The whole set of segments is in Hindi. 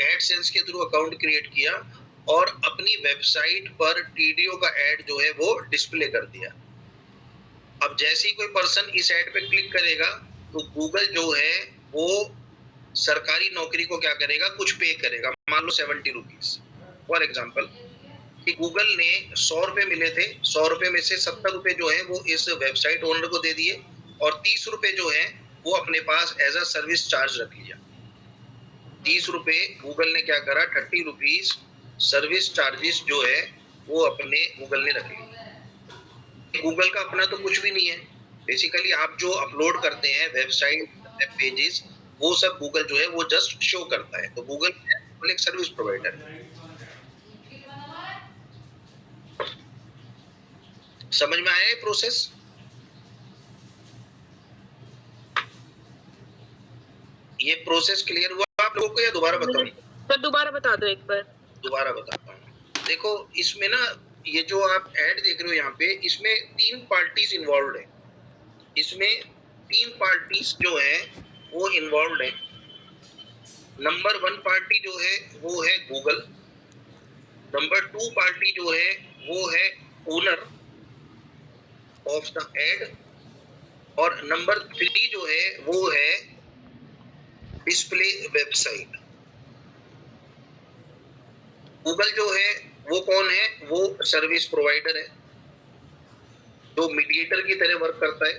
एडसेंस के थ्रू अकाउंट क्रिएट किया और अपनी वेबसाइट पर टीडीओ का ऐड जो है वो डिस्प्ले कर दिया। अब जैसे ही कोई पर्सन इस ऐड पे क्लिक करेगा तो गूगल जो है वो सरकारी नौकरी को क्या करेगा, कुछ पे करेगा, मान लो 70 रुपीज फॉर एग्जाम्पल, कि गूगल ने 100 रुपए मिले थे, 100 रुपए में से 70 रुपए जो है वो इस वेबसाइट ओनर को दे दिए और 30 रुपए जो है वो अपने पास एज अ सर्विस चार्ज रख लिया। 30 रुपए गूगल ने क्या करा, 30 रुपीज सर्विस चार्जेस जो है वो अपने गूगल ने रख लिया। गूगल का अपना तो कुछ भी नहीं है, बेसिकली आप जो अपलोड करते हैं वेबसाइट, वेब पेजेस, वो सब गूगल जो है वो जस्ट शो करता है। तो गूगल एक सर्विस प्रोवाइडर है। समझ में आया ये प्रोसेस? ये प्रोसेस क्लियर हुआ आप लोगों को या दोबारा बताऊं? सर दोबारा बता दो एक बार। दोबारा बताता हूँ। देखो इसमें ना ये जो आप ऐड देख रहे हो यहाँ पे, इसमें 3 पार्टीज इन्वॉल्व है। इसमें 3 पार्टीज जो है वो इन्वॉल्व है। नंबर 1 पार्टी जो है वो है गूगल, नंबर 2 पार्टी जो है वो है ओनर ऑफ द एड, और नंबर 3 जो है वो है डिस्प्ले वेबसाइट। गूगल जो है वो कौन है, वो सर्विस प्रोवाइडर है जो मीडिएटर की तरह वर्क करता है।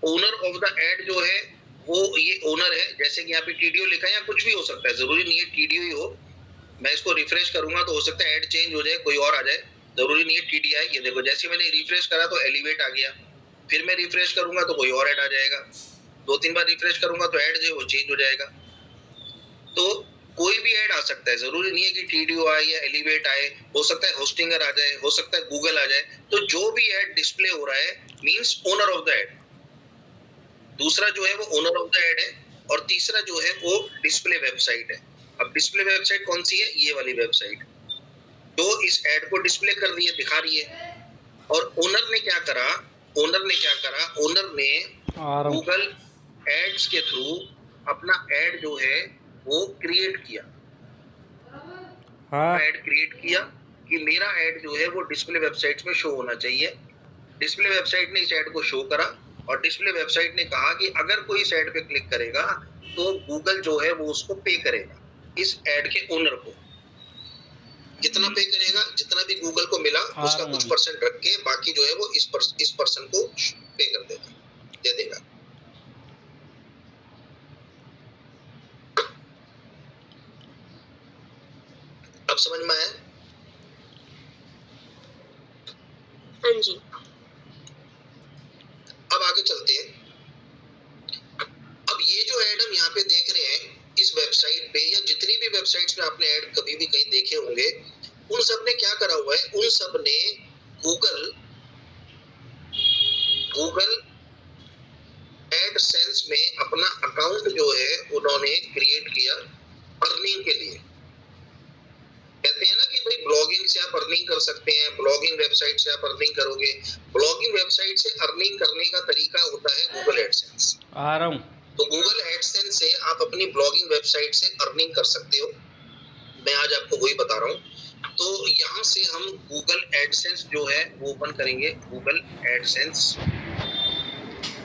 ओनर ऑफ द एड जो है वो ये ओनर है, जैसे कि यहाँ पे टीडीओ लिखा है या कुछ भी हो सकता है, जरूरी नहीं है टीडीओ ही हो। मैं इसको रिफ्रेश करूंगा तो हो सकता है एड चेंज हो जाए, कोई और आ जाए, जरूरी नहीं है टीडीआई। ये देखो जैसे मैंने रिफ्रेश करा तो एलिवेट आ गया, फिर मैं रिफ्रेश करूंगा तो कोई और ऐड आ जाएगा, 2-3 बार रिफ्रेश करूंगा तो ऐड जो है वो चेंज हो जाएगा। तो कोई भी ऐड आ सकता है, जरूरी नहीं है कि टीडीओ आए या एलिवेट आए, हो सकता है होस्टिंगर आ जाए, हो सकता है गूगल आ जाए। तो जो भी ऐड डिस्प्ले हो रहा है means owner of the add. दूसरा जो है वो ओनर ऑफ द ऐड है और तीसरा जो है वो डिस्प्ले वेबसाइट है। अब डिस्प्ले वेबसाइट कौन सी है, ये वाली वेबसाइट जो इस ऐड को डिस्प्ले कर रही है, दिखा रही है। और ओनर ने क्या करा, ओनर ने गूगल एड्स के थ्रू अपना ऐड जो है वो क्रिएट किया। ऐड क्रिएट किया कि मेरा ऐड जो है वो डिस्प्ले वेबसाइट्स में शो होना चाहिए। डिस्प्ले वेबसाइट ने इस ऐड को शो करा और डिस्प्ले वेबसाइट ने कहा कि अगर कोई इस ऐड पे क्लिक करेगा तो गूगल जो है वो उसको पे करेगा, इस ऐड के ओनर को। कितना पे करेगा, जितना भी गूगल को मिला उसका कुछ परसेंट रख के बाकी जो है वो इस पर्सन को पे कर देगा, दे देगा। अब समझ में आया? हाँ जी। अब आगे चलते हैं। अब ये जो ऐड हम यहाँ पे देख रहे हैं इस वेबसाइट पे या जितनी भी वेबसाइट्स में आपने ऐड कभी भी कहीं देखे होंगे, उन सब ने क्या करा हुआ है, उन सब ने गूगल एडसेंस में अपना अकाउंट जो है उन्होंने क्रिएट किया अर्निंग के लिए। कहते हैं ना कि भाई ब्लॉगिंग से आप अर्निंग कर सकते हैं, ब्लॉगिंग वेबसाइट से आप अर्निंग करोगे। ब्लॉगिंग वेबसाइट से अर्निंग करने का तरीका होता है गूगल एडसेंस। आ रहा हूं। तो गूगल एडसेंस से आप अपनी ब्लॉगिंग वेबसाइट से अर्निंग कर सकते हो, मैं आज आपको वही बता रहा हूँ। तो यहाँ से हम गूगल एडसेंस जो है वो ओपन करेंगे, गूगल एडसेंस।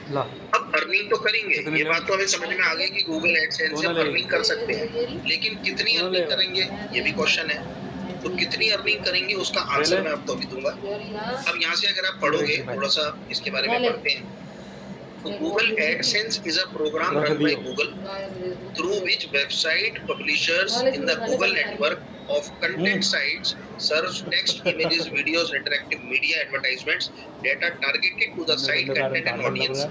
अब अर्निंग तो करेंगे, ये बात तो हमें समझ में आ गई कि गूगल एडसेंस से अर्निंग कर सकते हैं, लेकिन कितनी अर्निंग करेंगे ये भी क्वेश्चन है। तो कितनी अर्निंग करेंगे उसका आंसर मैं आपको अभी दूंगा। अब यहाँ से अगर आप पढ़ोगे, थोड़ा सा इसके बारे में पढ़ते हैं। तो Google AdSense is a program run by Google through which website publishers in the Google network of content sites serves text, images, videos, interactive media advertisements data targeted to the site content and audience.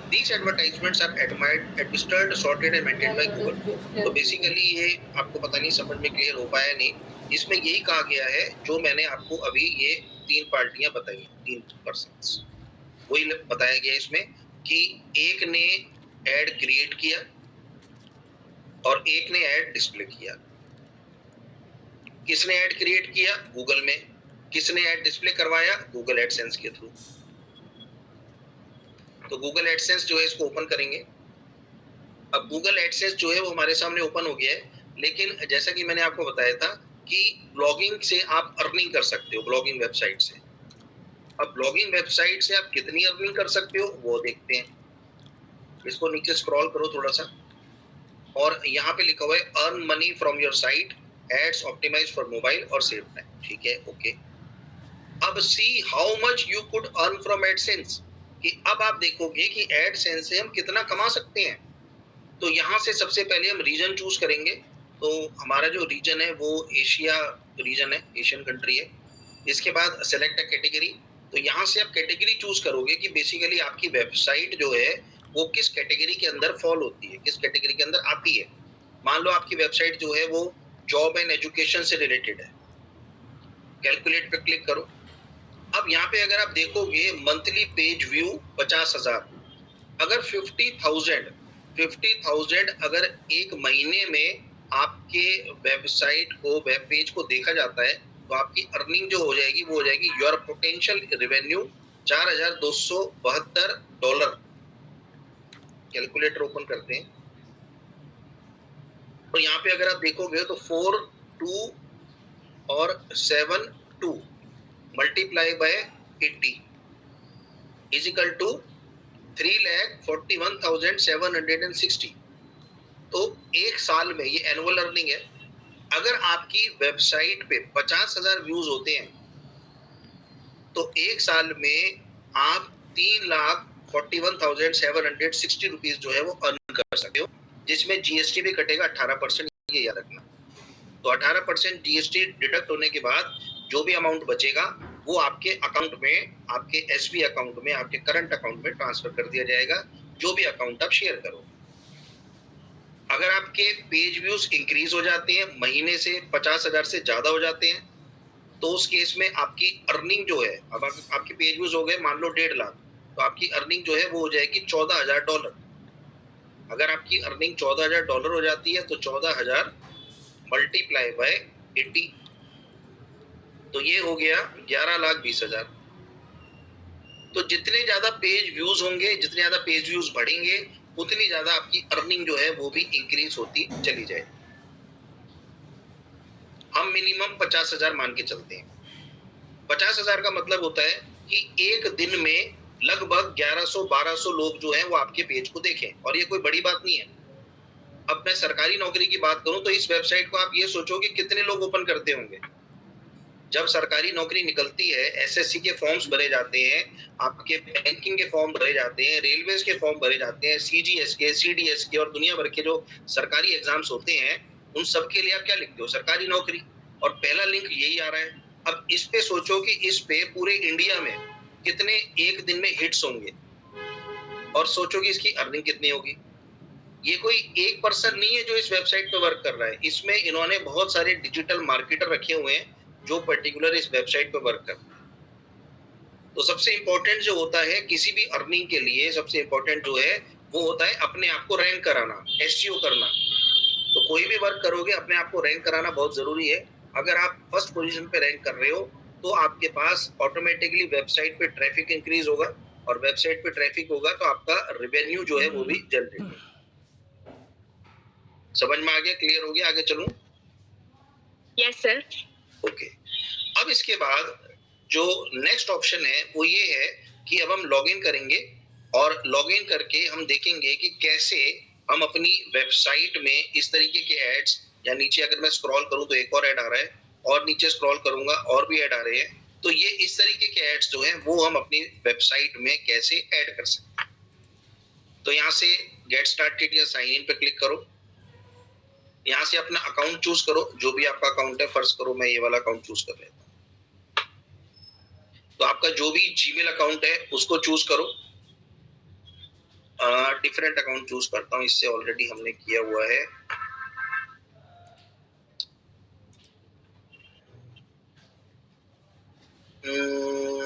These advertisements are administered, sorted and maintained by Google. तो बेसिकली ये आपको पता नहीं समझ में क्लियर हो पाया नहीं, इसमें यही कहा गया है जो मैंने आपको अभी ये 3 पार्टियां बताई, 3 पर्सन्स, वही बताया गया इसमें कि एक ने ऐड क्रिएट किया और एक ने ऐड डिस्प्ले किया। किसने ऐड क्रिएट किया? गूगल में। किसने ऐड डिस्प्ले करवाया? गूगल एडसेंस के थ्रू। तो गूगल एडसेंस जो है इसको ओपन करेंगे। अब गूगल एडसेंस जो है वो हमारे सामने ओपन हो गया है, लेकिन जैसा कि मैंने आपको बताया था कि ब्लॉगिंग से आप अर्निंग कर सकते हो, ब्लॉगिंग वेबसाइट से। अब ब्लॉगिंग वेबसाइट से आप कितनी अर्निंग कर सकते हो वो देखते हैं। इसको नीचे स्क्रॉल करो थोड़ा सा, और यहाँ पे लिखा हुआ है earn money from your site, ads optimise for mobile और सेव टाइम। ठीक है, ओके। अब see how much you could earn from AdSense, कि अब आप देखोगे कि एडसेंस से हम कितना कमा सकते हैं। तो यहाँ से सबसे पहले हम रीजन चूज करेंगे। तो हमारा जो रीजन है वो एशिया रीजन है, एशियन कंट्री है। इसके बाद सेलेक्ट अ कैटेगरी, तो यहाँ से आप कैटेगरी चूज करोगे कि बेसिकली आपकी वेबसाइट जो है वो किस कैटेगरी के अंदर फॉल होती है, किस कैटेगरी के अंदर आती है। मान लो आपकी वेबसाइट जो है वो जॉब एंड एजुकेशन से रिलेटेड है, कैलकुलेट पे क्लिक करो। अब यहाँ पे अगर आप देखोगे मंथली पेज व्यू 50,000, अगर 50,000 अगर एक महीने में आपके वेबसाइट को, वेब पेज को देखा जाता है, तो आपकी अर्निंग जो हो जाएगी वो हो जाएगी your potential revenue $4,272। Calculator open करते हैं, तो यहाँ पे अगर आप देखोगे तो 4, 2 और 7, 2 multiply by 80 is equal to 3,41,760। तो एक साल में, ये एनुअल अर्निंग है, अगर आपकी वेबसाइट पे 50,000 व्यूज होते हैं तो एक साल में आप 3,41,760 रुपीज जो है वो अर्न कर सकते हो, जिसमें जीएसटी भी कटेगा 18%, ये याद रखना। तो 18% जीएसटी डिडक्ट होने के बाद जो भी अमाउंट बचेगा वो आपके अकाउंट में, आपके एसबी अकाउंट में, आपके करंट अकाउंट में ट्रांसफर कर दिया जाएगा, जो भी अकाउंट आप शेयर करो। अगर आपके पेज व्यूज इंक्रीज हो जाते हैं, महीने से 50,000 से ज्यादा हो जाते हैं, तो उस केस में आपकी अर्निंग जो है, अब आपके पेज व्यूज हो गए मान लो 1.5 लाख, तो आपकी अर्निंग जो है वो हो जाएगी $14,000। अगर आपकी अर्निंग $14,000 हो जाती है तो 14,000 मल्टीप्लाई बाय 80, तो ये हो गया 11,20,000। तो जितने ज्यादा पेज व्यूज होंगे, जितने ज्यादा पेज व्यूज बढ़ेंगे, उतनी ज्यादा आपकी अर्निंग जो है वो भी इंक्रीज होती चली जाए। हम मिनिमम 50,000 मान के चलते हैं। 50,000 का मतलब होता है कि एक दिन में लगभग 1100-1200 लोग जो हैं वो आपके पेज को देखें, और ये कोई बड़ी बात नहीं है। अब मैं सरकारी नौकरी की बात करूं तो इस वेबसाइट को आप ये सोचो कि कितने लोग ओपन करते होंगे। जब सरकारी नौकरी निकलती है, एसएससी के फॉर्म्स भरे जाते हैं, आपके बैंकिंग के फॉर्म भरे जाते हैं, रेलवेज के फॉर्म भरे जाते हैं, सीजीएस के, सीडीएस के और दुनिया भर के जो सरकारी एग्जाम्स होते हैं, उन सब के लिए आप क्या लिखते हो? सरकारी नौकरी, और पहला लिंक यही आ रहा है। अब इस पे सोचो कि इस पे पूरे इंडिया में कितने एक दिन में हिट्स होंगे, और सोचो कि इसकी अर्निंग कितनी होगी। ये कोई एक पर्सन नहीं है जो इस वेबसाइट पे वर्क कर रहा है, इसमें इन्होंने बहुत सारे डिजिटल मार्केटर रखे हुए हैं जो पर्टिकुलर इस वेबसाइट पे वर्क करते हैं। तो सबसे इंपॉर्टेंट जो होता है किसी भी अर्निंग के लिए, सबसे इंपॉर्टेंट जो है वो होता है अपने आप को रैंक कराना, एसईओ करना। तो कोई भी वर्क करोगे अपने आप को रैंक कराना बहुत जरूरी है। अगर आप फर्स्ट पोजीशन पे रैंक कर रहे हो तो आपके पास ऑटोमेटिकली वेबसाइट पे ट्रैफिक इंक्रीज होगा, और वेबसाइट पे ट्रैफिक होगा तो आपका रेवेन्यू जो है वो भी जनरेट होगा। समझ में आ गया? क्लियर हो गया? आगे चलूं? Yes sir. ओके। अब इसके बाद जो नेक्स्ट ऑप्शन है वो ये है कि अब हम लॉगिन करेंगे, और लॉगिन करके हम देखेंगे कि कैसे हम अपनी वेबसाइट में इस तरीके के एड्स, या नीचे अगर मैं स्क्रॉल करूं तो एक और ऐड आ रहा है, और नीचे स्क्रॉल करूंगा और भी ऐड आ रहे हैं, तो ये इस तरीके के एड्स जो हैं वो हम अपनी वेबसाइट में कैसे ऐड कर सकते हैं। तो यहाँ से गेट स्टार्टेड या साइन इन पे क्लिक करो। यहाँ से अपना अकाउंट चूज करो, जो भी आपका अकाउंट है। फर्स्ट करो मैं ये वाला अकाउंट चूज कर लेता हूँ। तो आपका जो भी जीमेल अकाउंट है उसको चूज करो। डिफरेंट अकाउंट चूज करता हूँ, इससे ऑलरेडी हमने किया हुआ है। Hmm,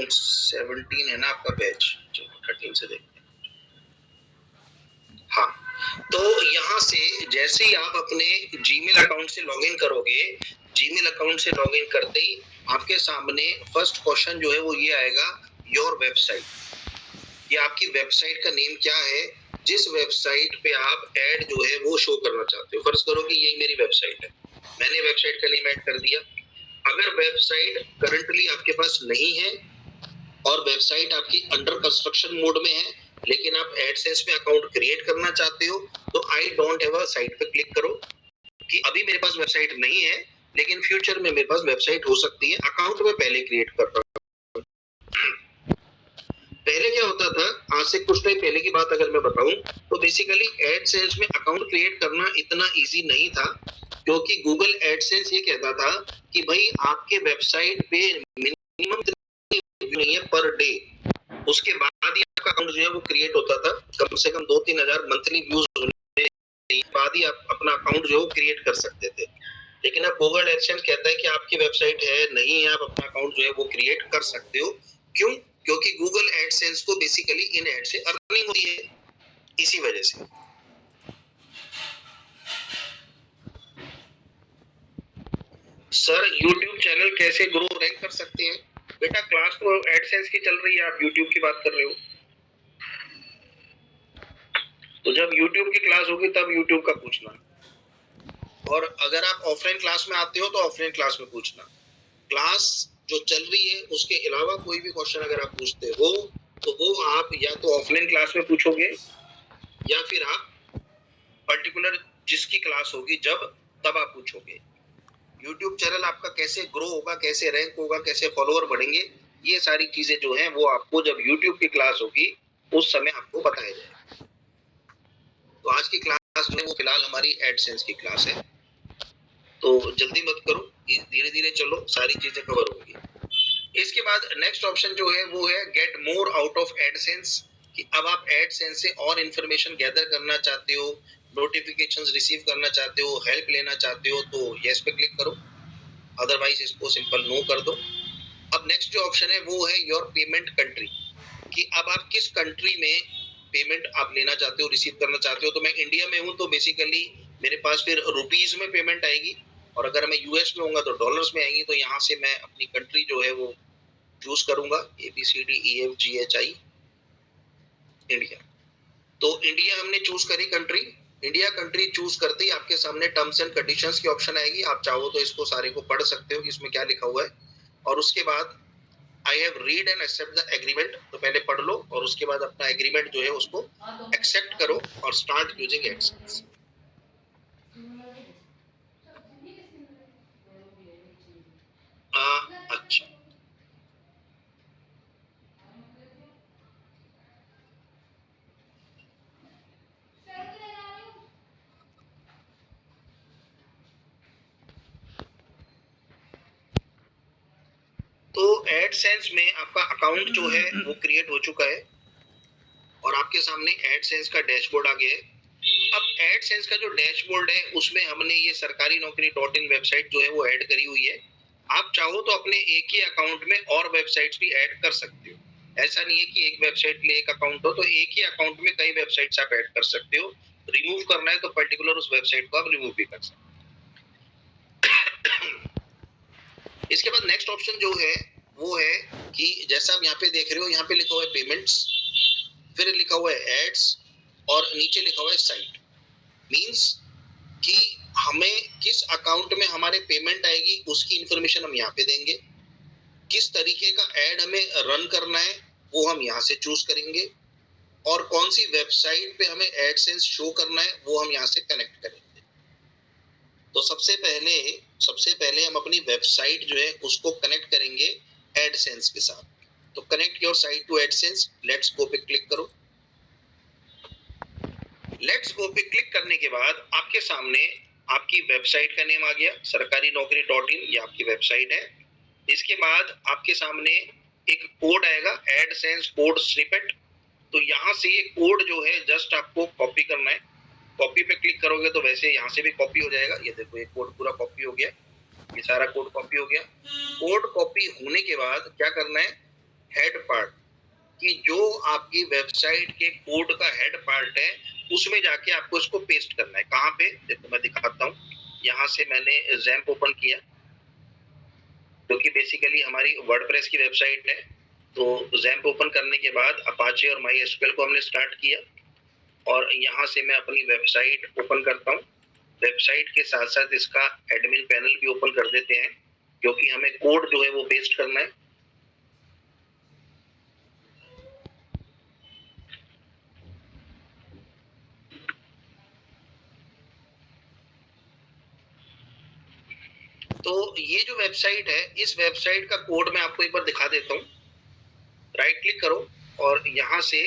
17 है ना आपका बैच, चलो 13 से देखते हैं। हाँ, तो यहाँ से जैसे ही आप अपने जीमेल अकाउंट से लॉगिन करोगे, जीमेल अकाउंट से लॉगिन करते ही आपके सामने फर्स्ट क्वेश्चन जो है वो ये आएगा, योर वेबसाइट। ये आपकी वेबसाइट का नेम क्या है, जिस वेबसाइट पे आप ऐड जो है वो शो करना चाहते हो। फर्ज करो कि यही मेरी वेबसाइट है, मैंने वेबसाइट का नेम ऐड कर दिया। अगर वेबसाइट करंटली आपके पास नहीं है और वेबसाइट आपकी अंडर कंस्ट्रक्शन मोड में है, लेकिन आप एडसेंस में अकाउंट क्रिएट करना चाहते हो, तो I don't have a site पे क्लिक करो कि अभी मेरे पास वेबसाइट नहीं है, लेकिन फ्यूचर में मेरे पास वेबसाइट हो सकती है, अकाउंट में पहले क्रिएट कर रहा हूं। पहले क्या होता था, आज से कुछ टाइम पहले की बात अगर मैं बताऊं, तो बेसिकली एडसेंस में अकाउंट क्रिएट करना इतना इजी नहीं था, क्योंकि गूगल एडसेंस ये कहता था कि भाई आपके वेबसाइट पे मिनिमम नहीं है पर डे, उसके बाद ही आपका अकाउंट जो है वो क्रिएट होता था। कम से कम 2-3 हजार मंथली व्यूज होने के बाद ही आप अपना अकाउंट जो है क्रिएट कर सकते थे। लेकिन अब गूगल एडसेंस कहता है कि आपकी वेबसाइट है नहीं है, आप अपना अकाउंट जो है वो क्रिएट कर सकते हो। क्यों? क्योंकि गूगल एडसेंस को बेसिकली इन एड से अर्निंग होती है, इसी वजह से। सर यूट्यूब चैनल कैसे ग्रो रैंक कर सकते हैं? बेटा क्लास तो एडसेंस की चल रही है, आप यूट्यूब की बात कर रहे हो, तो जब यूट्यूब की क्लास होगी तब यूट्यूब का पूछना, और अगर आप ऑफलाइन क्लास में आते हो तो ऑफलाइन क्लास में पूछना। क्लास जो चल रही है उसके अलावा कोई भी क्वेश्चन अगर आप पूछते हो तो वो आप या तो ऑफलाइन क्लास में पूछोगे, या फिर आप पर्टिकुलर जिसकी क्लास होगी जब तब आप पूछोगे। यूट्यूब चैनल आपका कैसे ग्रो होगा, कैसे रैंक होगा, कैसे फॉलोअर बढ़ेंगे, ये सारी चीजें जो है वो आपको जब यूट्यूब की क्लास होगी उस समय आपको बताया जाएगा। तो आज की क्लास जो है वो फिलहाल हमारी एडसेंस की क्लास है, तो जल्दी मत करो, धीरे धीरे चलो, सारी चीजें कवर होंगी। इसके बाद नेक्स्ट ऑप्शन जो है वो है get more out of AdSense, कि अब आप एडसेंस से और इंफॉर्मेशन गैदर करना चाहते हो, नोटिफिकेशंस रिसीव करना चाहते हो, हेल्प लेना चाहते हो, तो यस पे क्लिक करो, अदरवाइज इसको सिंपल नो कर दो। अब नेक्स्ट जो ऑप्शन है वो है योर पेमेंट कंट्री, कि अब आप किस कंट्री में पेमेंट आप लेना चाहते हो, रिसीव करना चाहते हो। तो मैं इंडिया में हूं तो बेसिकली मेरे पास फिर रुपीज में पेमेंट आएगी, और अगर मैं यूएस में होऊंगा तो डॉलर्स में आएंगी। तो यहाँ से मैं अपनी कंट्री जो है वो चूज करूंगा, ABCDEFGHI, इंडिया। तो इंडिया हमने चूज करी कंट्री। इंडिया कंट्री चूज करते ही आपके सामने टर्म्स एंड कंडीशंस की ऑप्शन आएगी, आप चाहो तो इसको सारे को पढ़ सकते हो कि इसमें क्या लिखा हुआ है। और उसके बाद I have read and accept the agreement, तो पहले पढ़ लो और उसके बाद अपना एग्रीमेंट जो है उसको एक्सेप्ट करो और स्टार्ट यूजिंग एडसेंस। अच्छा, तो एडसेंस में आपका अकाउंट जो है वो क्रिएट हो चुका है और आपके सामने एडसेंस का डैशबोर्ड आ गया है। अब एडसेंस का जो डैशबोर्ड है उसमें हमने ये सरकारी नौकरी .in वेबसाइट जो है वो ऐड करी हुई है। आप चाहो तो अपने एक ही अकाउंट में और वेबसाइट्स भी ऐड कर सकते हो, ऐसा नहीं है कि एक वेबसाइट के लिए एक अकाउंट हो, तो एक ही अकाउंट में कई वेबसाइट्स आप ऐड कर सकते हो। रिमूव करना है तो पर्टिकुलर उस वेबसाइट को आप रिमूव भी कर सकते हो। इसके बाद नेक्स्ट ऑप्शन जो है वो है कि जैसा आप यहाँ पे देख रहे हो, यहाँ पे लिखा हुआ है पेमेंट्स, फिर लिखा हुआ है एड्स और नीचे लिखा हुआ है साइट। मींस कि हमें किस अकाउंट में हमारे पेमेंट आएगी उसकी इंफॉर्मेशन हम यहाँ पे देंगे, किस तरीके का ऐड हमें रन करना है वो हम यहाँ से चूज करेंगे, और कौन सी वेबसाइट पे हमें एडसेंस शो करना है वो हम यहाँ से कनेक्ट करेंगे। तो सबसे पहले हम अपनी वेबसाइट जो है उसको कनेक्ट करेंगे एडसेंस के साथ। तो connect your site to AdSense, let's go पे क्लिक करो। लेट्स गो पे क्लिक करने के बाद आपके सामने आपकी वेबसाइट का नेम आ गया, सरकारी नौकरी .in, ये आपकी वेबसाइट है। इसके बाद आपके सामने एक कोड आएगा, एडसेंस कोड स्निपेट। तो यहाँ से ये कोड जो है जस्ट आपको कॉपी करना है। कॉपी पे क्लिक करोगे तो वैसे यहाँ से भी कॉपी हो जाएगा। ये देखो, ये कोड पूरा कॉपी हो गया, ये सारा कोड कॉपी हो गया। कोड कॉपी होने के बाद क्या करना है, हेड पार्ट, कि जो आपकी वेबसाइट के कोड का हेड पार्ट है उसमें जाके आपको इसको पेस्ट करना है। कहाँ पे, देखो मैं दिखाता हूँ। यहाँ से मैंने ज़ैम्प ओपन किया, क्योंकि बेसिकली हमारी वर्डप्रेस की वेबसाइट है। तो ज़ैम्प ओपन करने के बाद अपाचे और माई एसक्यूएल को हमने स्टार्ट किया। और यहाँ से मैं अपनी वेबसाइट ओपन करता हूँ। वेबसाइट के साथ साथ इसका एडमिन पैनल भी ओपन कर देते हैं, क्योंकि हमें कोड जो है वो पेस्ट करना है। तो ये जो वेबसाइट है, इस वेबसाइट का कोड मैं आपको एक बार दिखा देता हूँ। राइट क्लिक करो और यहाँ से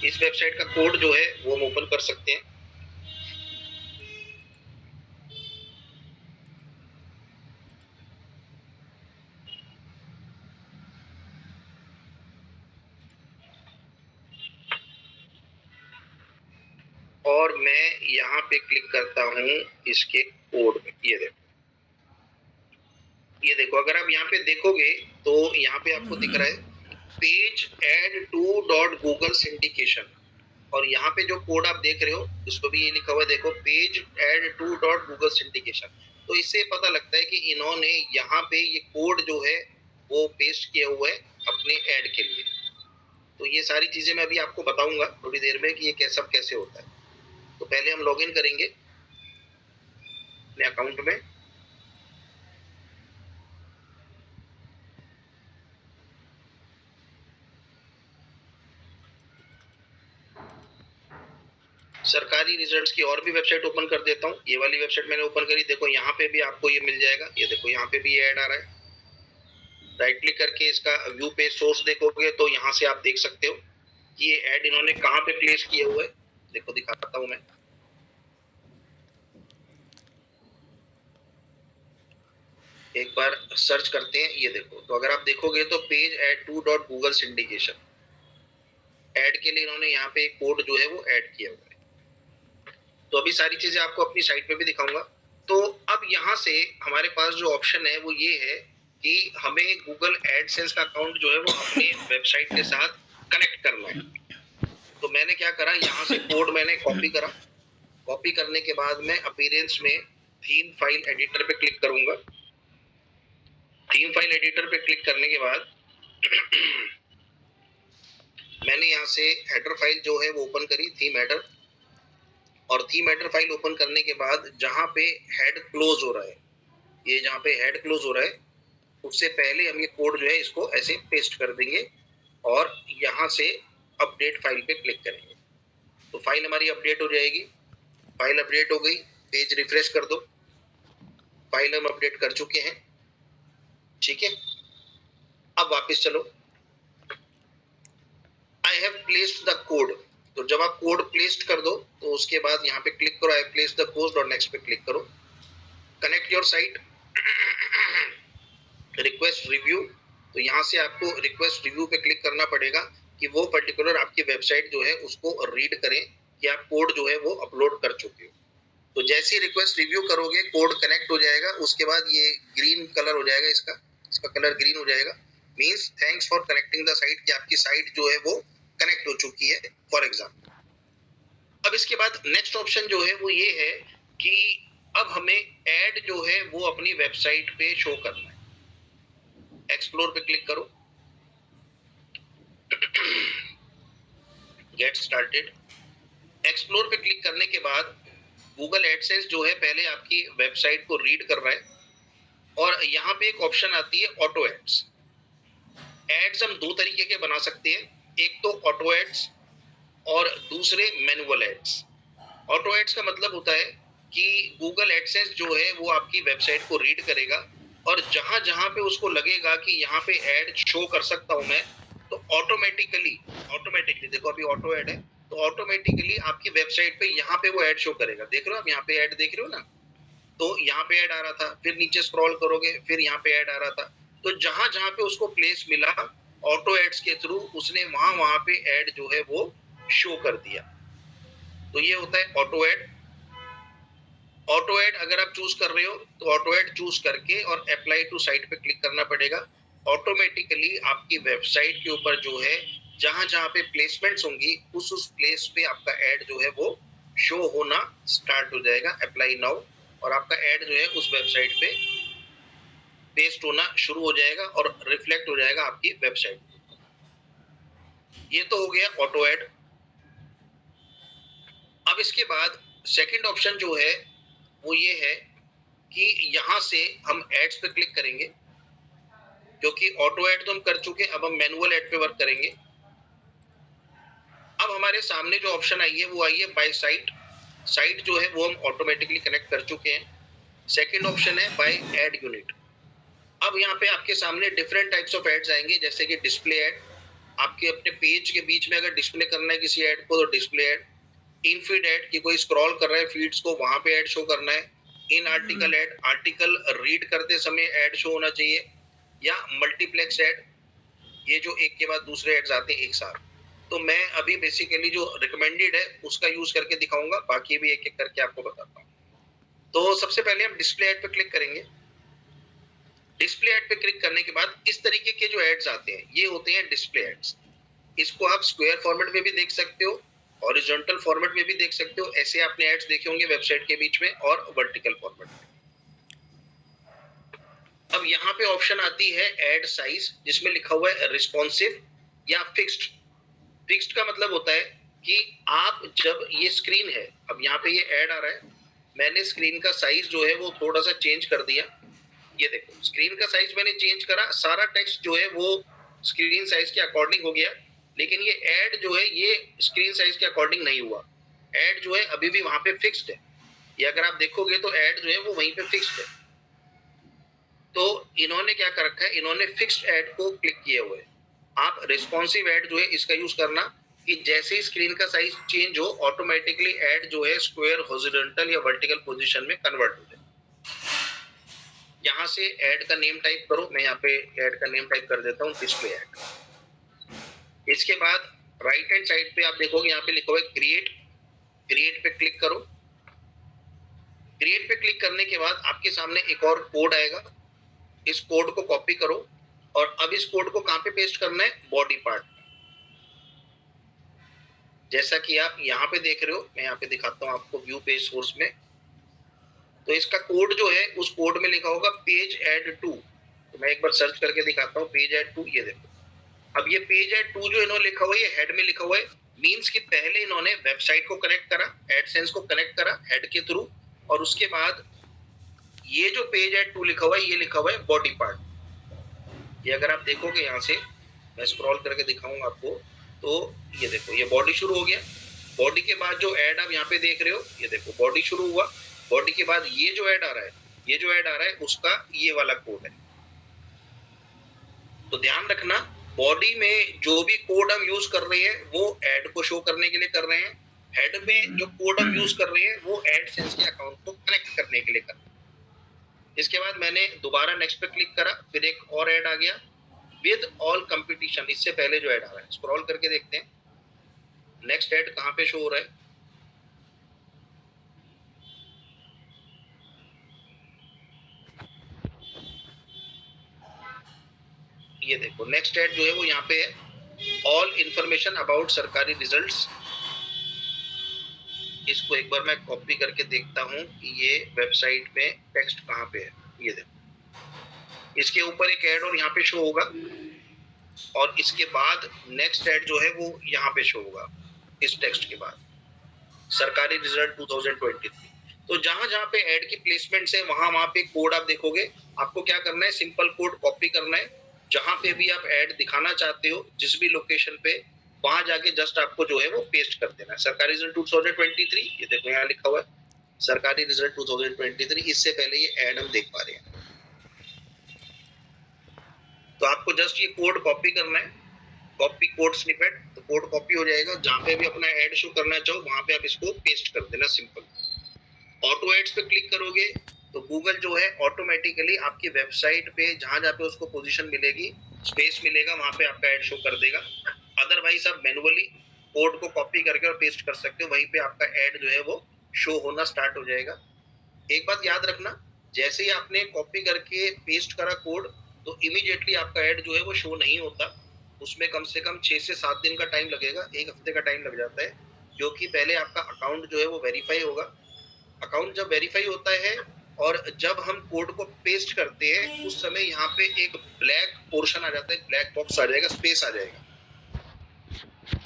इस वेबसाइट का कोड जो है वो हम ओपन कर सकते हैं। और मैं यहाँ पे क्लिक करता हूँ इसके कोड में। ये देखो अगर आप यहाँ पे देखोगे तो यहाँ पे आपको दिख रहा है page add to dot Google syndication, और यहाँ पे जो कोड आप देख रहे हो इसको भी ये लिखा हुआ है, देखो page add to dot Google syndication. तो इससे पता लगता है कि इन्होंने यहाँ पे ये कोड जो है वो पेस्ट किया हुआ है अपने ऐड के लिए। तो ये सारी चीजें मैं अभी आपको बताऊंगा थोड़ी देर में कि ये कैसे होता है। तो पहले हम लॉगिन करेंगे अपने अकाउंट में। सरकारी रिजल्ट्स की और भी वेबसाइट ओपन कर देता हूँ। ये वाली वेबसाइट मैंने ओपन करी, देखो यहाँ पे भी आपको ये मिल जाएगा। ये देखो यहाँ पे भी ये ऐड आ रहा है। राइट क्लिक करके इसका व्यू पेज सोर्स देखोगे तो यहाँ से आप देख सकते हो कि ये ऐड इन्होंने कहाँ पे प्लेस किया हुआ है। देखो दिखाता हूँ मैं। एक बार सर्च करते हैं, ये देखो। तो अगर आप देखोगे तो page add to dot Google syndication, add के लिए इन्होंने यहाँ पे एक कोड जो है वो ऐड किया हुआ है। तो अभी सारी चीजें आपको अपनी साइट पे भी दिखाऊंगा। तो अब यहाँ से हमारे पास जो ऑप्शन है वो ये है कि हमें गूगल एडसेंस का अकाउंट जो है वो अपने वेबसाइट के साथ कनेक्ट करना है। तो मैंने क्या करा, यहाँ से कोड मैंने कॉपी करा। कॉपी करने के बाद मैं अपीयरेंस में थीम फाइल एडिटर पे क्लिक करूंगा। थीम फाइल एडिटर पे क्लिक करने के बाद मैंने यहाँ से हेडर फाइल जो है वो ओपन करी, थीम हेडर। और थीम हेडर फाइल ओपन करने के बाद जहाँ पे हेड क्लोज हो रहा है, ये जहाँ पे हेड क्लोज हो रहा है उससे पहले हम ये कोड जो है इसको ऐसे पेस्ट कर देंगे और यहाँ से अपडेट फाइल पे क्लिक करेंगे। तो फाइल हमारी अपडेट हो जाएगी। फाइल अपडेट हो गई, पेज रिफ्रेश कर दो। फाइल हम अपडेट कर चुके हैं, ठीक है। अब वापस चलो। I have placed the code. तो जब आप कोड प्लेस्ड कर दो तो उसके बाद यहाँ पे क्लिक करो, I have placed the code और नेक्स्ट पे क्लिक करो। Connect your site, request review. तो यहाँ से आपको रिक्वेस्ट रिव्यू पे क्लिक करना पड़ेगा कि वो पर्टिकुलर आपकी वेबसाइट जो है उसको रीड करें कि आप कोड जो है वो अपलोड कर चुके हो। तो जैसे ही रिक्वेस्ट रिव्यू करोगे कोड कनेक्ट हो जाएगा। उसके बाद ये ग्रीन कलर हो जाएगा, इसका कलर ग्रीन हो जाएगा। Means thanks for connecting the site, कि आपकी साइट जो है वो कनेक्ट हो चुकी है, फॉर एग्जाम्पल। अब इसके बाद नेक्स्ट ऑप्शन जो है वो ये है कि अब हमें ऐड जो है वो अपनी वेबसाइट पे शो करना है। एक्सप्लोर पे क्लिक करो, गेट स्टार्टेड। एक्सप्लोर पे क्लिक करने के बाद गूगल एडसेंस जो है पहले आपकी वेबसाइट को रीड कर रहा है और यहाँ पे एक ऑप्शन आती है ऑटो एड्स। एड्स हम दो तरीके के बना सकते हैं, एक तो ऑटो एड्स और दूसरे मैनुअल एड्स। ऑटो एड्स का मतलब होता है कि गूगल एडसेंस जो है वो आपकी वेबसाइट को रीड करेगा और जहां जहां पे उसको लगेगा कि यहाँ पे ऐड शो कर सकता हूं मैं, तो ऑटोमेटिकली देखो अभी ऑटो ऐड है तो ऑटोमेटिकली आपकी वेबसाइट पे यहाँ पे वो ऐड शो करेगा। देख रहे हो आप, यहाँ पे ऐड देख रहे हो ना। तो यहाँ पे ऐड आ रहा था, फिर नीचे स्क्रॉल करोगे फिर यहाँ पे ऐड आ रहा था। तो जहां जहां पे उसको प्लेस मिला ऑटो एड्स के थ्रू उसने वहां पे ऐड जो है वो शो कर दिया। तो ये होता है ऑटो ऐड। ऑटो ऐड अगर आप चूज कर रहे हो तो ऑटो ऐड चूज करके और अप्लाई टू साइट पे क्लिक करना पड़ेगा। ऑटोमेटिकली आपकी वेबसाइट के ऊपर जो है जहां जहां पे प्लेसमेंट्स होंगी उस प्लेस पे आपका ऐड जो है वो शो होना स्टार्ट हो जाएगा। अप्लाई नाउ, और आपका ऐड जो है उस वेबसाइट पे पेस्ट होना शुरू हो जाएगा और रिफ्लेक्ट हो जाएगा आपकी वेबसाइट। ये तो हो गया ऑटो ऐड। अब इसके बाद सेकंड ऑप्शन जो है वो ये है कि यहाँ से हम एड्स पे क्लिक करेंगे, क्योंकि ऑटो ऐड तो हम कर चुके, अब हम मैनुअल ऐड पे वर्क करेंगे। अब हमारे सामने जो ऑप्शन आई है वो आई है बाय साइट। साइट जो है वो हम ऑटोमेटिकली कनेक्ट कर चुके हैं। सेकंड ऑप्शन है बाय ऐड यूनिट। अब यहाँ पे आपके सामने डिफरेंट टाइप्स ऑफ एड्स आएंगे, जैसे कि डिस्प्ले ऐड, आपके अपने पेज के बीच में अगर डिस्प्ले करना है किसी ऐड को तो डिस्प्ले ऐड, इन फीड ऐड कि कोई स्क्रॉल कर रहा है फीड्स को, वहां पे ऐड शो करना है, in article add, article read करते समय ऐड शो होना चाहिए, या मल्टीप्लेक्स ऐड, ये जो एक के बाद दूसरे एड्स आते हैं एक साथ। तो मैं अभी बेसिकली जो रिकमेंडेड है उसका यूज करके दिखाऊंगा, बाकी भी एक एक करके आपको बताता हूँ। तो सबसे पहले हम डिस्प्ले ऐड पे क्लिक करेंगे। डिस्प्ले ऐड पे क्लिक करने के बाद इस तरीके के जो एड्स आते हैं ये होते हैं डिस्प्ले एड्स। इसको आप स्क्वायर फॉर्मेट में भी देख सकते हो, हॉरिजॉन्टल फॉर्मेट में भी देख सकते हो, ऐसे आपने एड्स देखे होंगे वेबसाइट के बीच में, और वर्टिकल फॉर्मेट में। अब यहाँ पे ऑप्शन आती है ऐड साइज, जिसमें लिखा हुआ है रिस्पॉन्सिव या फिक्स्ड। फिक्स्ड का मतलब होता है कि आप जब ये स्क्रीन है, अब यहाँ पे ये ऐड आ रहा है, मैंने स्क्रीन का साइज जो है वो थोड़ा सा चेंज कर दिया। ये देखो स्क्रीन का साइज मैंने चेंज करा, सारा टेक्स्ट जो है वो स्क्रीन साइज के अकॉर्डिंग हो गया, लेकिन ये ऐड जो है ये स्क्रीन साइज के अकॉर्डिंग नहीं हुआ। ऐड जो है अभी भी वहां पे फिक्स्ड है, ये अगर आप देखोगे तो ऐड जो है वो वहीं पे फिक्स्ड है। तो इन्होंने क्या कर रखा है, इन्होंने फिक्स्ड ऐड को क्लिक किए हुए। आप रिस्पॉन्सिव ऐड जो है इसका यूज करना कि जैसे ही स्क्रीन का साइज चेंज हो ऑटोमेटिकली ऐड जो है स्क्वायर, हॉरिजॉन्टल या वर्टिकल पोजीशन में कन्वर्ट हो जाए। यहाँ से ऐड का नेम टाइप करो, मैं यहाँ पे ऐड का नेम टाइप कर देता हूँ डिस्प्ले ऐड। इसके बाद राइट हैंड साइड पे आप देखोगे यहाँ पे लिखा हुआ है क्रिएट। क्रिएट पे क्लिक करो। क्रिएट पे क्लिक करने के बाद आपके सामने एक और कोड आएगा, इस कोड को कॉपी करो और अब इस कोड को कहां पे पेस्ट करना है, बॉडी पार्ट। जैसा कि आप यहाँ पे देख रहे हो, मैं यहाँ पे दिखाता हूँ आपको व्यू पेज सोर्स में। तो इसका कोड जो है उस कोड में लिखा होगा पेज ऐड टू। तो मैं एक बार सर्च करके दिखाता हूँ पेज ऐड टू। ये देखो अब ये पेज ऐड टू जो इन्होंने लिखा हुआ है ये हेड में लिखा हुआ है, मींस कि पहले इन्होंने वेबसाइट को कनेक्ट करा, एडसेंस को कनेक्ट करा हेड के थ्रू, और उसके बाद ये जो पेज ऐड टू लिखा हुआ है ये लिखा हुआ है बॉडी पार्ट। ये अगर आप देखोगे यहाँ से, मैं स्क्रॉल करके दिखाऊंगा आपको, तो ये देखो ये बॉडी शुरू हो गया। बॉडी के बाद जो ऐड आप यहाँ पे देख रहे हो, ये देखो बॉडी शुरू हुआ। बॉडी के बाद ये जो ऐड आ रहा है, ये जो ऐड आ रहा है उसका ये वाला कोड है। तो ध्यान रखना बॉडी में जो भी कोड हम यूज कर रहे हैं वो ऐड को शो करने के लिए कर रहे हैं, हेड में जो कोड हम यूज कर रहे हैं वो एडसेंस के अकाउंट को कनेक्ट करने के लिए कर रहे हैं। इसके बाद मैंने दोबारा नेक्स्ट पे क्लिक करा, फिर एक और ऐड आ गया विद ऑल कंपटीशन। इससे पहले जो ऐड आ रहा है स्क्रॉल करके देखते हैं नेक्स्ट ऐड कहाँ पे शो हो रहा है। ये देखो नेक्स्ट ऐड जो है वो यहाँ पे है, ऑल इंफॉर्मेशन अबाउट सरकारी रिजल्ट्स। इसको एक बार मैं कॉपी करके देखता हूँ कि ये वेबसाइट में टेक्स्ट कहाँ पे है। ये देखो इसके ऊपर एक ऐड और यहाँ पे शो होगा, और इसके बाद नेक्स्ट ऐड जो है वो यहाँ पे शो होगा इस टेक्स्ट के बाद, सरकारी रिजल्ट 2023। तो जहां जहां पे ऐड की प्लेसमेंट्स है वहां पे कोड आप देखोगे। आपको क्या करना है, सिंपल कोड कॉपी करना है, जहां पे भी आप ऐड दिखाना चाहते हो जिस भी लोकेशन पे, वहां जाके जस्ट आपको जो है वो पेस्ट कर देना है सरकारी रिजल्ट 2023। ये देखो यहाँ लिखा हुआ है सरकारी रिजल्ट 2023। इससे पहले ये ऐड हम देख पा रहे हैं, तो आपको जस्ट ये कोड कॉपी करना है, कॉपी कोड स्निपेट। तो कोड कॉपी हो जाएगा, जहां पे भी अपना ऐड शो करना चाहो वहां पे आप इसको पेस्ट कर देना सिंपल। ऑटो एड्स पे क्लिक करोगे तो गूगल जो है ऑटोमेटिकली आपकी वेबसाइट पे जहां जहां पे उसको पोजीशन मिलेगी, स्पेस मिलेगा, वहां पे आपका ऐड शो कर देगा। अदरवाइज आप मैनुअली कोड को कॉपी करके और पेस्ट कर सकते हो, वहीं पे आपका ऐड जो है वो शो होना स्टार्ट हो जाएगा। एक बात याद रखना, जैसे ही आपने कॉपी करके पेस्ट करा कोड तो इमीडिएटली आपका ऐड जो है वो शो नहीं होता, उसमें कम से कम 6 से 7 दिन का टाइम लगेगा, 1 हफ्ते का टाइम लग जाता है, क्योंकि पहले आपका अकाउंट जो है वो वेरीफाई होगा। अकाउंट जब वेरीफाई होता है और जब हम कोड को पेस्ट करते हैं उस समय यहाँ पे एक ब्लैक पोर्शन आ जाता है, ब्लैक बॉक्स आ जाएगा, स्पेस आ जाएगा।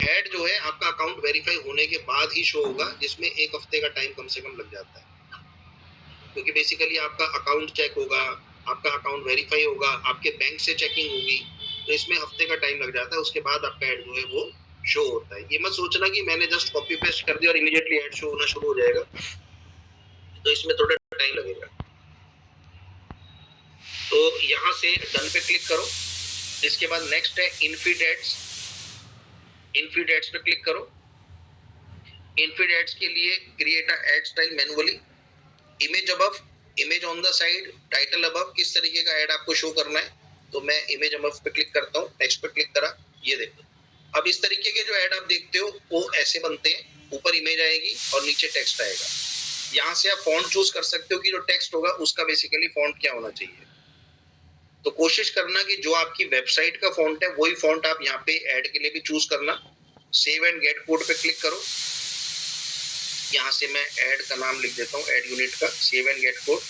ऐड जो है आपका अकाउंट वेरीफाई होने के बाद ही शो होगा, जिसमें 1 हफ्ते का टाइम कम से कम लग जाता है, क्योंकि बेसिकली आपका अकाउंट चेक होगा, आपका अकाउंट वेरीफाई होगा, आपके बैंक से चेकिंग होगी, तो इसमें हफ्ते का टाइम लग जाता है। उसके बाद आपका ऐड जो है वो शो होता है। ये मत सोचना कि मैंने जस्ट कॉपी पेस्ट कर दिया और इमीडिएटली ऐड शो होना शुरू हो जाएगा, तो इसमें थोड़ा टाइम लगेगा। तो यहाँ से डन पे क्लिक करो। इसके बाद नेक्स्ट है इनफीड एड्स। इनफीड एड्स पे क्लिक करो। इनफीड एड्स के लिए create a ad style manually, image above, image on the side, title above, किस तरीके का ऐड आपको शो करना है। तो मैं इमेज अबव पे क्लिक करता हूँ, नेक्स्ट पे क्लिक करा, ये देखो। अब इस तरीके के जो ऐड आप देखते हो वो ऐसे बनते हैं, ऊपर इमेज आएगी और नीचे टेक्स्ट आएगा। यहाँ से आप फॉन्ट चूज कर सकते हो कि जो टेक्स्ट होगा उसका बेसिकली फॉन्ट क्या होना चाहिए। तो कोशिश करना कि जो आपकी वेबसाइट का फॉन्ट है वही फॉन्ट आप यहाँ पे ऐड के लिए भी चूज करना। सेव एंड गेट कोड पे क्लिक करो। यहाँ से मैं ऐड का नाम लिख देता हूँ, ऐड यूनिट का, सेव एंड गेट कोड।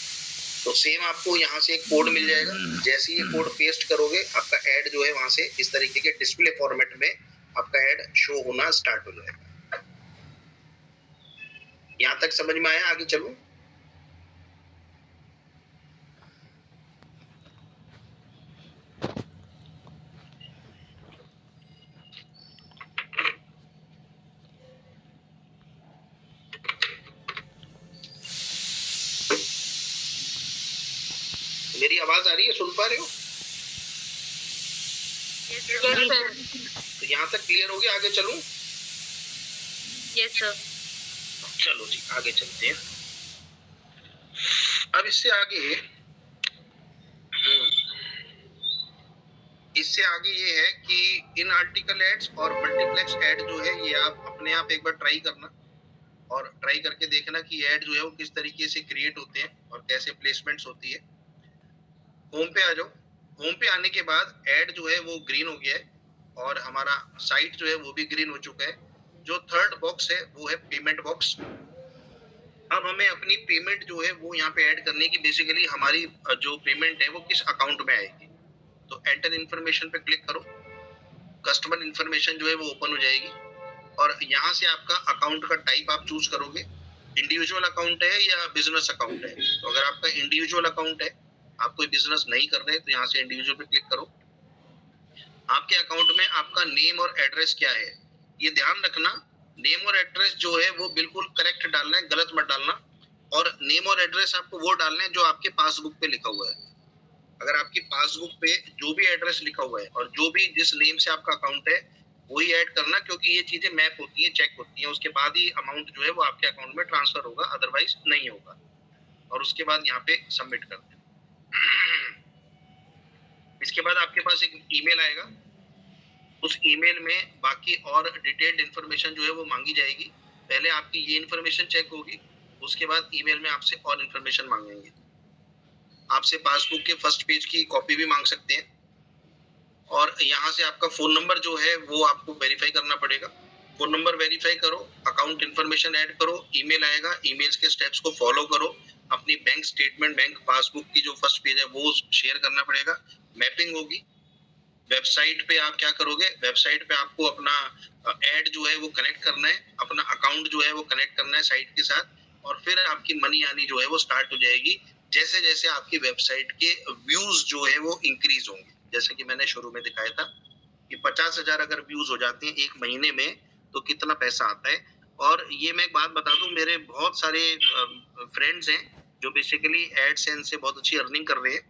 तो सेम आपको यहाँ से एक कोड मिल जाएगा। जैसे ये कोड पेस्ट करोगे आपका ऐड जो है वहां से इस तरीके के डिस्प्ले फॉर्मेट में आपका ऐड शो होना स्टार्ट हो जाएगा। यहाँ तक समझ में आया? आगे चलो। मेरी आवाज आ रही है? सुन पा रहे हो? तो यहाँ तक क्लियर हो गया? आगे चलूं? Yes sir. चलो जी आगे चलते हैं। अब इससे आगे ये है कि इन आर्टिकल एड्स और मल्टीप्लेक्स ऐड जो है ये आप अपने आप एक बार ट्राई करना और ट्राई करके देखना कि ऐड जो है वो किस तरीके से क्रिएट होते हैं और कैसे प्लेसमेंट्स होती है। होम पे आ जाओ। होम पे आने के बाद ऐड जो है वो ग्रीन हो गया है और हमारा साइट जो है वो भी ग्रीन हो चुका है। जो थर्ड बॉक्स है वो है पेमेंट बॉक्स। अब हमें अपनी पेमेंट जो है वो यहाँ पे ऐड करने की, बेसिकली हमारी जो पेमेंट है वो किस अकाउंट में आएगी। तो एंटर इन्फॉर्मेशन पे क्लिक करो। कस्टमर इन्फॉर्मेशन जो है वो ओपन हो जाएगी और यहाँ से आपका अकाउंट का टाइप आप चूज करोगे, इंडिविजुअल अकाउंट है या बिजनेस अकाउंट है। तो अगर आपका इंडिविजुअल अकाउंट है, आप कोई बिजनेस नहीं कर रहे, तो यहाँ से इंडिविजुअल पे क्लिक करो। आपके अकाउंट में आपका नेम और एड्रेस क्या है ये ध्यान रखना। नेम और एड्रेस जो है वो बिल्कुल करेक्ट डालना है, गलत मत डालना। और नेम और एड्रेस आपको वो डालना है जो आपके पासबुक पे लिखा हुआ है। अगर आपकी पासबुक पे जो भी एड्रेस लिखा हुआ है और जो भी जिस नेम से आपका अकाउंट है वही ऐड करना, क्योंकि ये चीजें मैप होती है, चेक होती है, उसके बाद ही अमाउंट जो है वो आपके अकाउंट में ट्रांसफर होगा, अदरवाइज नहीं होगा। और उसके बाद यहाँ पे सबमिट कर दें। इसके बाद आपके पास एक ईमेल आएगा। उस ईमेल में बाकी और डिटेल्ड इन्फॉर्मेशन जो है वो मांगी जाएगी। पहले आपकी ये इन्फॉर्मेशन चेक होगी, उसके बाद ईमेल में आपसे और इन्फॉर्मेशन मांगेंगे। आपसे पासबुक के फर्स्ट पेज की कॉपी भी मांग सकते हैं और यहाँ से आपका फोन नंबर जो है वो आपको वेरीफाई करना पड़ेगा। फोन नंबर वेरीफाई करो, अकाउंट इन्फॉर्मेशन ऐड करो, ईमेल आएगा, ईमेल्स के स्टेप्स को फॉलो करो। अपनी बैंक स्टेटमेंट, बैंक पासबुक की जो फर्स्ट पेज है वो शेयर करना पड़ेगा। मैपिंग होगी। वेबसाइट पे आप क्या करोगे, वेबसाइट पे आपको अपना ऐड जो है वो कनेक्ट करना है, अपना अकाउंट जो है वो कनेक्ट करना है साइट के साथ और फिर आपकी मनी आनी जो है वो स्टार्ट हो जाएगी जैसे जैसे आपकी वेबसाइट के व्यूज जो है वो इंक्रीज होंगे। जैसे कि मैंने शुरू में दिखाया था कि 50,000 अगर व्यूज हो जाते हैं एक महीने में तो कितना पैसा आता है। और ये मैं एक बात बता दूं, मेरे बहुत सारे फ्रेंड्स हैं जो बेसिकली एडसेंस से बहुत अच्छी अर्निंग कर रहे हैं।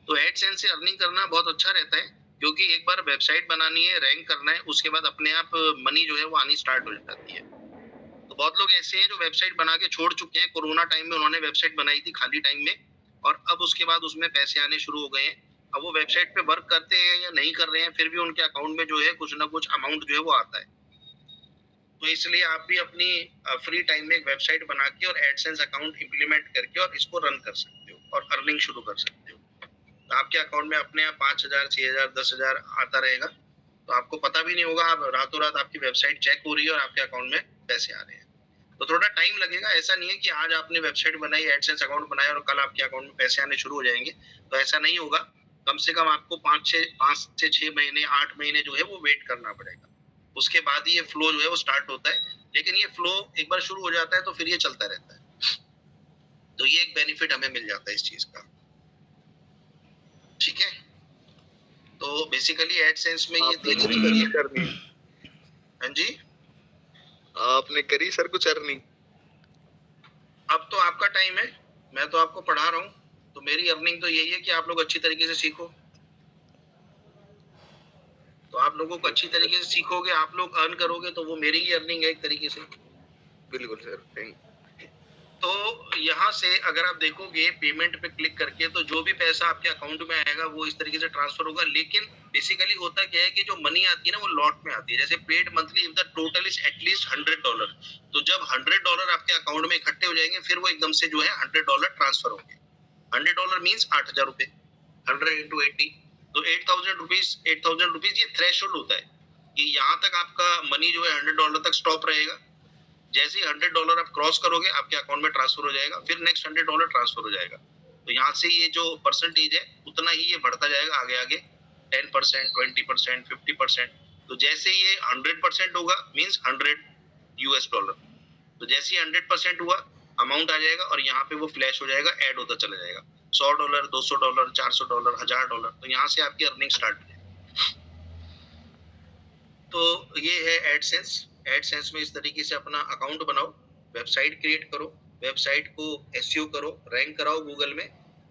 तो एडसेंस से अर्निंग करना बहुत अच्छा रहता है, क्योंकि एक बार वेबसाइट बनानी है, रैंक करना है, उसके बाद अपने आप मनी जो है वो आनी स्टार्ट हो जाती है। तो बहुत लोग ऐसे हैं जो वेबसाइट बना के छोड़ चुके हैं। कोरोना टाइम में उन्होंने वेबसाइट बनाई थी खाली टाइम में और अब उसके बाद उसमें पैसे आने शुरू हो गए हैं। अब वो वेबसाइट पे वर्क करते हैं या नहीं कर रहे हैं, फिर भी उनके अकाउंट में जो है कुछ ना कुछ अमाउंट जो है वो आता है। तो इसलिए आप भी अपनी फ्री टाइम में एक वेबसाइट बना के और एडसेंस अकाउंट इंप्लीमेंट करके और इसको रन कर सकते हो और अर्निंग शुरू कर सकते हो। तो आपके अकाउंट में अपने आप 5,000, 6,000, 10,000 आता रहेगा। तो आपको पता भी नहीं होगा, आप रातों रात आपकी वेबसाइट चेक हो रही है और आपके अकाउंट में पैसे आ रहे हैं। तो थोड़ा टाइम लगेगा। ऐसा नहीं है कि आज आपने वेबसाइट बनाई, एडसेंस अकाउंट बनाया और कल आपके अकाउंट में पैसे आने शुरू हो जाएंगे। तो ऐसा नहीं होगा। कम से कम आपको 5 से 6 महीने, 8 महीने जो है वो वेट करना पड़ेगा। उसके बाद ही ये फ्लो जो है वो स्टार्ट होता है, लेकिन ये फ्लो एक बार शुरू हो जाता है तो फिर ये चलता रहता है। तो ये एक बेनिफिट हमें मिल जाता है इस चीज का, ठीक है। तो बेसिकली एडसेंस में ये आपने तीन कुछ करी करनी? हाँ जी, आपने करी सर कुछ अर्निंग? अब तो आपका टाइम है, मैं तो आपको पढ़ा रहा हूँ, तो मेरी अर्निंग तो यही है कि आप लोग अच्छी तरीके से सीखो। तो आप लोगों को अच्छी तरीके से सीखोगे, आप लोग अर्न करोगे, तो वो मेरी ही अर्निंग है एक तरीके से। बिल्कुल सर, थैंक। तो यहाँ से अगर आप देखोगे पेमेंट पे क्लिक करके, तो जो भी पैसा आपके अकाउंट में आएगा वो इस तरीके से ट्रांसफर होगा। लेकिन बेसिकली होता क्या है कि जो मनी आती है ना वो लॉट में आती है। जैसे paid monthly if the total is at least $100, तो जब $100 आपके अकाउंट में इकट्ठे हो जाएंगे, फिर वो एकदम से जो है $100 ट्रांसफर होंगे। $100 मीन्स 8,000 रुपए, 100 into 80, तो 8,000 रुपीज ये थ्रेशोल्ड होता है कि यहाँ तक आपका मनी जो है $100 तक स्टॉप रहेगा। जैसे ही $100 आप क्रॉस करोगे आपके अकाउंट में ट्रांसफर हो जाएगा, फिर नेक्स्ट $100 ट्रांसफर हो जाएगा। तो यहाँ से ये जो परसेंटेज है उतना ही ये बढ़ता जाएगा आगे आगे, 10%, 20%, 50%। तो जैसे ये 100% होगा मीन्स $100, तो जैसे ही 100% हुआ अमाउंट आ जाएगा और यहाँ पे वो फ्लैश हो जाएगा, ऐड होता चला जाएगा, $100, $200, $400, $1,000। तो यहाँ से आपकी अर्निंग स्टार्ट हो जाएगी। तो ये है एडसेंस। एडसेंस में इस तरीके से अपना अकाउंट बनाओ, वेबसाइट क्रिएट करो, वेबसाइट को एसईओ करो, रैंक कराओ गूगल में,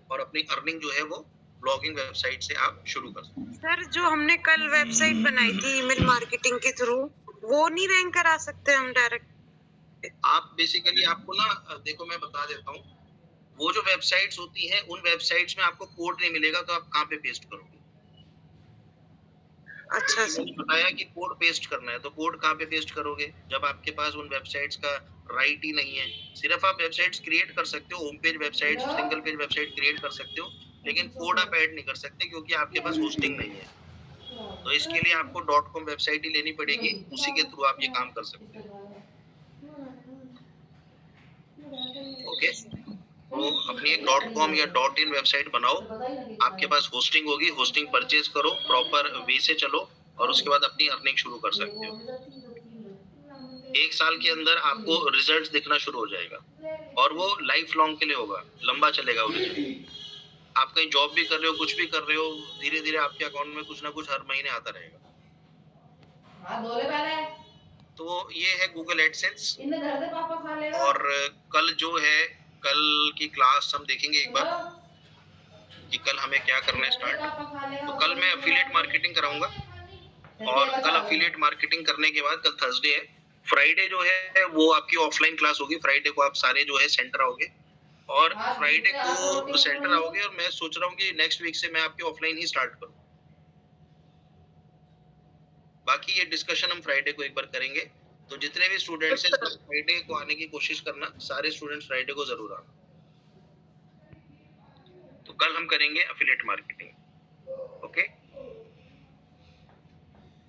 और अपनी अर्निंग जो है वो ब्लॉगिंग वेबसाइट से आप शुरू कर सकते। सर जो हमने कल वेबसाइट बनाई थी ईमेल मार्केटिंग के थ्रू, वो नहीं रैंक करा सकते हम डायरेक्ट? आप बेसिकली आपको ना देखो मैं बता देता हूँ, वो जो वेबसाइट्स होती हैं उन वेबसाइट्स में आपको कोड नहीं मिलेगा, तो आप कहाँ पे पेस्ट करोगे? अच्छा तो मैंने बताया कि कोड पेस्ट करना है, तो कोड कहाँ पे पेस्ट करोगे जब आपके पास उन वेबसाइट्स का राइट ही नहीं है? सिर्फ आप वेबसाइट्स क्रिएट कर सकते हो, home page website, single page website create कर सकते हो, लेकिन कोड आप ऐड नहीं कर सकते क्योंकि आपके पास होस्टिंग नहीं है। तो इसके लिए आपको .com वेबसाइट ही लेनी पड़ेगी, उसी के थ्रू आप ये काम कर सकते हो। ओके, तो अपनी एक .com या .in वेबसाइट बनाओ, आपके पास होस्टिंग होगी, होस्टिंग परचेज करो, प्रॉपर वे से चलो, और उसके बाद अपनी अर्निंग शुरू कर सकते हो। 1 साल के अंदर आपको रिजल्ट दिखना शुरू हो जाएगा, और वो लाइफ लॉन्ग के लिए होगा, लंबा चलेगा वो रिजल्ट। आप कहीं जॉब भी कर रहे हो, कुछ भी कर रहे हो, धीरे धीरे आपके अकाउंट में कुछ ना कुछ हर महीने आता रहेगा। तो ये है गूगल एडसेंस। और कल जो है, कल की क्लास हम देखेंगे एक बार कि कल हमें क्या करना है स्टार्ट। तो कल मैं अफिलिएट मार्केटिंग कराऊंगा, और कल अफिलिएट मार्केटिंग करने के बाद कल थर्सडे है, फ्राइडे जो है वो आपकी ऑफलाइन क्लास होगी। फ्राइडे को आप सारे जो है सेंटर आओगे, और फ्राइडे को सेंटर आओगे, और मैं सोच रहा हूँ कि नेक्स्ट वीक से मैं आपकी ऑफलाइन ही स्टार्ट करूँ। बाकी ये डिस्कशन हम फ्राइडे को एक बार करेंगे। तो जितने भी स्टूडेंट्स हैं फ्राइडे को आने की कोशिश करना, सारे स्टूडेंट्स फ्राइडे को जरूर आना। तो कल हम करेंगे अफिलिएट मार्केटिंग। ओके,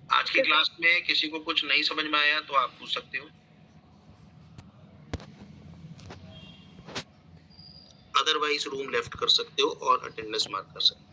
आज की क्लास में किसी को कुछ नहीं समझ में आया तो आप पूछ सकते हो, अदरवाइज रूम लेफ्ट कर सकते हो और अटेंडेंस मार्क कर सकते हो।